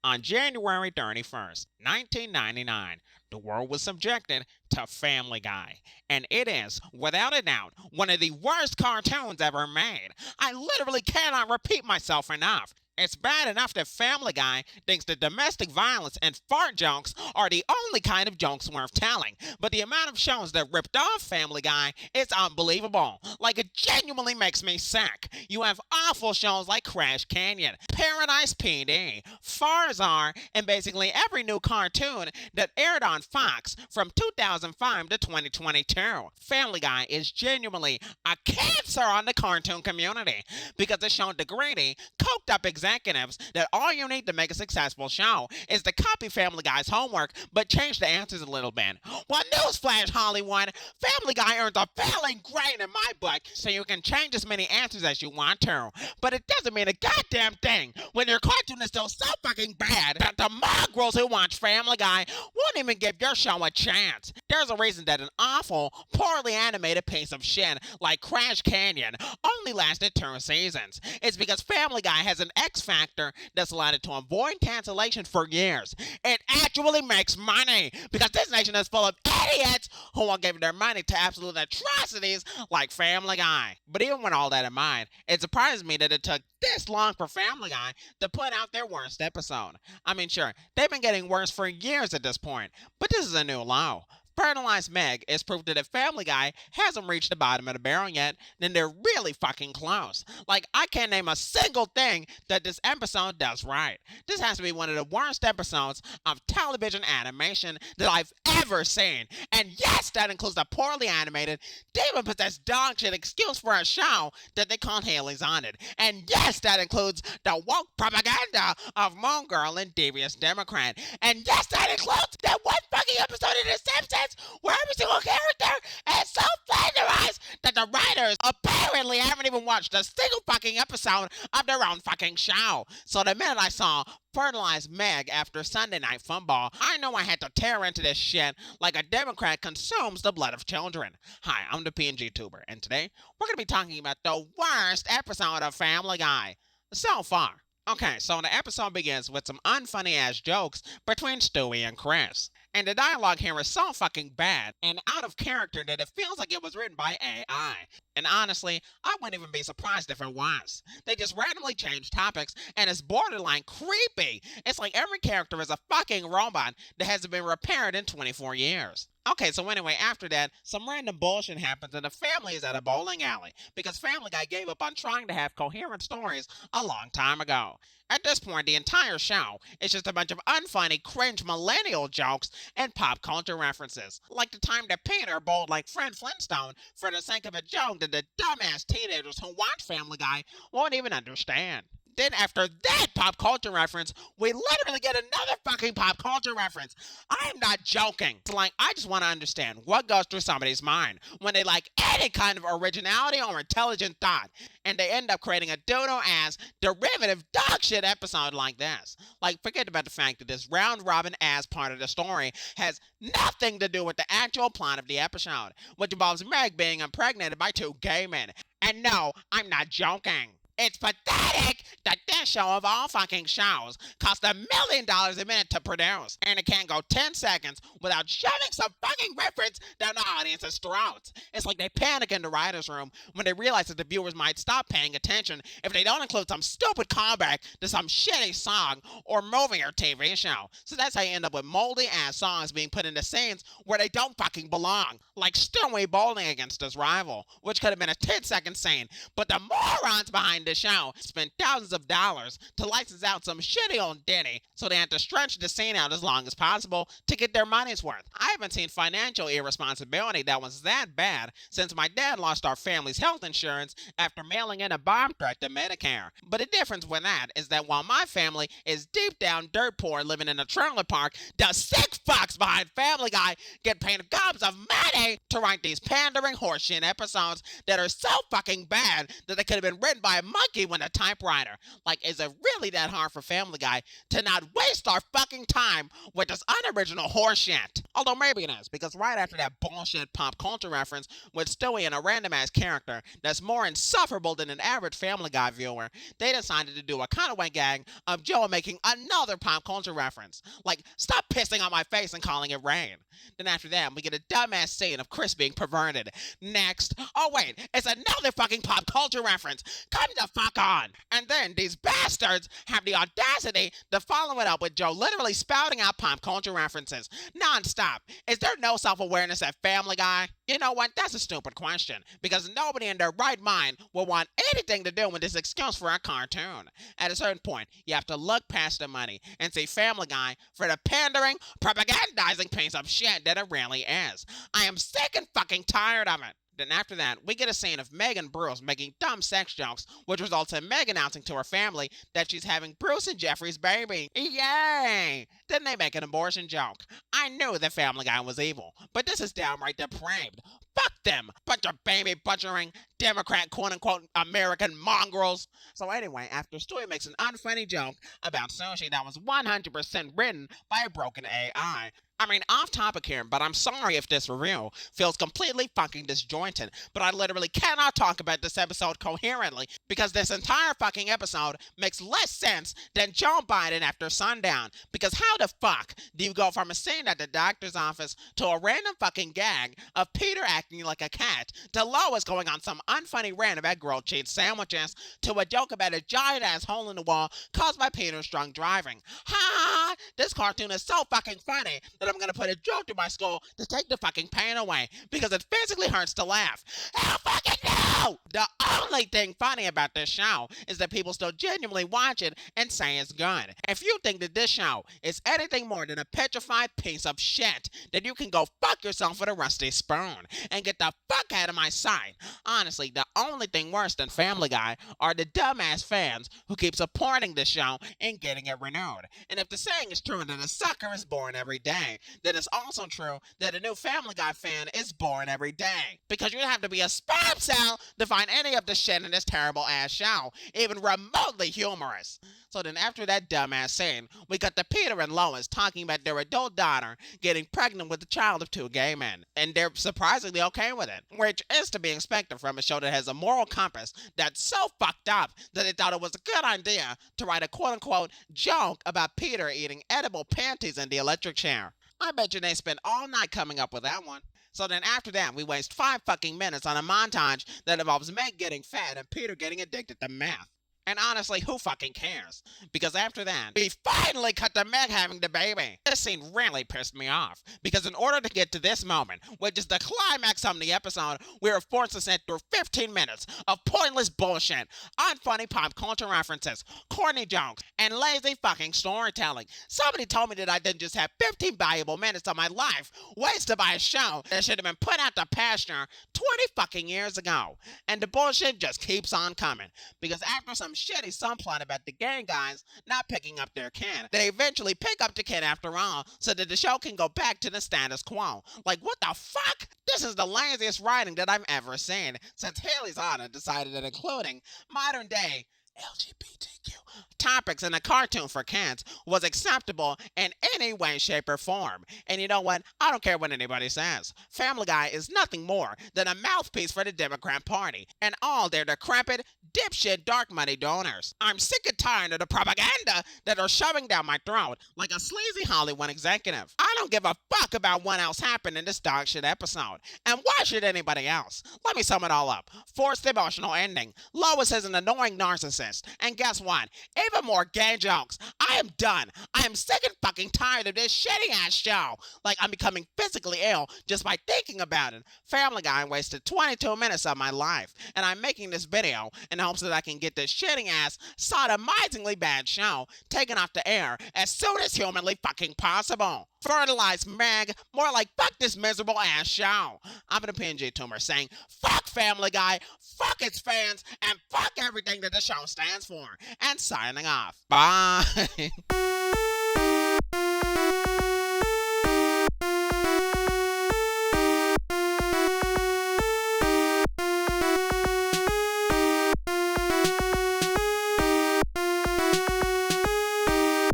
On January 31st, 1999, the world was subjected to Family Guy. And it is, without a doubt, one of the worst cartoons ever made. I literally cannot repeat myself enough. It's bad enough that Family Guy thinks that domestic violence and fart jokes are the only kind of jokes worth telling. But the amount of shows that ripped off Family Guy is unbelievable. Like, it genuinely makes me sick. You have awful shows like Crash Canyon, Paradise PD, Farzar, and basically every new cartoon that aired on Fox from 2005 to 2022. Family Guy is genuinely a cancer on the cartoon community because it showed the greedy, coked up executives that all you need to make a successful show is to copy Family Guy's homework but change the answers a little bit. Well, newsflash, Hollywood, Family Guy earns a failing grade in my book, so you can change as many answers as you want to. But it doesn't mean a goddamn thing when your cartoon is still so fucking bad that the mongrels who watch Family Guy won't even give your show a chance. There's a reason that an awful, poorly animated piece of shit like Crash Canyon only lasted 2 seasons. It's because Family Guy has an X factor that's allowed it to avoid cancellation for years. It actually makes money because this nation is full of idiots who will give their money to absolute atrocities like Family Guy. But even with all that in mind, it surprises me that it took this long for Family Guy to put out their worst episode. I mean, sure, they've been getting worse for years at this point, but this is a new low. Fertilized Megg is proof that if Family Guy hasn't reached the bottom of the barrel yet, then they're really fucking close. Like, I can't name a single thing that this episode does right. This has to be one of the worst episodes of television animation that I've ever seen. And yes, that includes the poorly animated, demon-possessed dog shit excuse for a show that they call Haley's on it. And yes, that includes the woke propaganda of Moon Girl and Devious Democrat. And yes, that includes that one fucking episode of The Simpsons where every single character is so flanderized that the writers apparently haven't even watched a single fucking episode of their own fucking show. So the minute I saw Fertilized Megg after Sunday Night Football, I know I had to tear into this shit like a Democrat consumes the blood of children. Hi, I'm the PNG Tuber, and today we're going to be talking about the worst episode of Family Guy so far. Okay, so the episode begins with some unfunny ass jokes between Stewie and Chris. And the dialogue here is so fucking bad and out of character that it feels like it was written by AI. And honestly, I wouldn't even be surprised if it was. They just randomly change topics and it's borderline creepy. It's like every character is a fucking robot that hasn't been repaired in 24 years. Okay, so anyway, after that, some random bullshit happens and the family is at a bowling alley because Family Guy gave up on trying to have coherent stories a long time ago. At this point, the entire show is just a bunch of unfunny, cringe millennial jokes and pop culture references. Like the time that Peter bowled like Fred Flintstone for the sake of a joke that the dumbass teenagers who watch Family Guy won't even understand. Then after that pop culture reference, we literally get another fucking pop culture reference. I'm not joking. It's like, I just want to understand what goes through somebody's mind when they like any kind of originality or intelligent thought, and they end up creating a dodo-ass, derivative dog shit episode like this. Like, forget about the fact that this round-robin-ass part of the story has nothing to do with the actual plot of the episode, which involves Megg being impregnated by 2 gay men. And no, I'm not joking. It's pathetic that this show of all fucking shows costs $1 million a minute to produce, and it can't go 10 seconds without shoving some fucking reference down the audience's throats. It's like they panic in the writer's room when they realize that the viewers might stop paying attention if they don't include some stupid callback to some shitty song or movie or TV show. So that's how you end up with moldy ass songs being put into scenes where they don't fucking belong, like Stewie bowling against his rival, which could have been a 10-second scene, but the morons behind the show spent thousands of dollars to license out some shitty old ditty, so they had to stretch the scene out as long as possible to get their money's worth. I haven't seen financial irresponsibility that was that bad since my dad lost our family's health insurance after mailing in a bomb threat to Medicare. But the difference with that is that while my family is deep down dirt poor living in a trailer park, the sick fucks behind Family Guy get paid gobs of money to write these pandering horseshit episodes that are so fucking bad that they could have been written by a monkey with a typewriter. Like, is it really that hard for Family Guy to not waste our fucking time with this unoriginal horseshit? Although maybe it is, because right after that bullshit pop culture reference with Stewie and a random ass character that's more insufferable than an average Family Guy viewer, they decided to do a cutaway gag of Joe making another pop culture reference. Like, stop pissing on my face and calling it rain. Then after that, we get a dumbass scene of Chris being perverted. Next, oh wait, it's another fucking pop culture reference. Come the fuck on. And then these bastards have the audacity to follow it up with Joe literally spouting out pop culture references non-stop. Is there no self-awareness at Family Guy? You know what? That's a stupid question, because nobody in their right mind will want anything to do with this excuse for a cartoon. At a certain point, you have to look past the money and see Family Guy for the pandering, propagandizing piece of shit that it really is. I am sick and fucking tired of it. Then after that, we get a scene of Megg and Bruce making dumb sex jokes, which results in Megg announcing to her family that she's having Bruce and Jeffrey's baby. Yay! Then they make an abortion joke. I knew the Family Guy was evil, but this is downright depraved. Fuck them! Bunch of baby butchering, Democrat quote-unquote American mongrels. So anyway, after Stewie makes an unfunny joke about sushi that was 100% written by a broken AI, I mean, off topic here, but I'm sorry if this review feels completely fucking disjointed, but I literally cannot talk about this episode coherently because this entire fucking episode makes less sense than Joe Biden after sundown. Because how the fuck do you go from a scene at the doctor's office to a random fucking gag of Peter acting like a cat to Lois going on some unfunny rant about grilled cheese sandwiches to a joke about a giant ass hole in the wall caused by Peter's drunk driving? Ha! This cartoon is so fucking funny that I'm gonna put a joke to my skull to take the fucking pain away because it physically hurts to laugh. Hell fucking no! The only thing funny about this show is that people still genuinely watch it and say it's good. If you think that this show is anything more than a petrified piece of shit, then you can go fuck yourself with a rusty spoon and get the fuck out of my sight. Honestly, the only thing worse than Family Guy are the dumbass fans who keep supporting the show and getting it renewed. And if the saying is true that a sucker is born every day, then it's also true that a new Family Guy fan is born every day. Because you have to be a sperm cell to find any of the shit in this terrible ass show even remotely humorous. So then after that dumbass scene, we got the Peter and Lois talking about their adult daughter getting pregnant with the child of two gay men. And they're surprisingly okay with it, which is to be expected from a show that has a moral compass that's so fucked up that they thought it was a good idea to write a quote-unquote joke about Peter eating edible panties in the electric chair. I bet you they spent all night coming up with that one. So then after that, we waste 5 fucking minutes on a montage that involves Meg getting fat and Peter getting addicted to meth. And honestly, who fucking cares? Because after that, we finally cut to Meg having the baby. This scene really pissed me off. Because in order to get to this moment, which is the climax of the episode, we were forced to sit through 15 minutes of pointless bullshit, unfunny pop culture references, corny jokes, and lazy fucking storytelling. Somebody told me that I didn't just have 15 valuable minutes of my life wasted by a show that should have been put out to pasture 20 fucking years ago. And the bullshit just keeps on coming. Because after some shitty subplot about the gang guys not picking up their kid, they eventually pick up the kid after all so that the show can go back to the status quo. Like, what the fuck? This is the laziest writing that I've ever seen since Haley's Honor decided that including modern day LGBTQ topics in a cartoon for kids was acceptable in any way, shape, or form. And you know what? I don't care what anybody says. Family Guy is nothing more than a mouthpiece for the Democrat Party and all their decrepit, dipshit dark money donors. I'm sick and tired of the propaganda that are shoving down my throat like a sleazy Hollywood executive. I don't give a fuck about what else happened in this dog shit episode. And why should anybody else? Let me sum it all up. Forced emotional ending. Lois is an annoying narcissist. And guess what? Even more gay jokes. I am done. I am sick and fucking tired of this shitty ass show. Like I'm becoming physically ill just by thinking about it. Family Guy wasted 22 minutes of my life. And I'm making this video in hopes that I can get this shitty ass, sodomizingly bad show taken off the air as soon as humanly fucking possible. Fertilized, Megg. More like fuck this miserable ass show. I'm an PNG tumor saying fuck Family Guy, fuck its fans, and fuck everything that the show stands for. And signing off. Bye.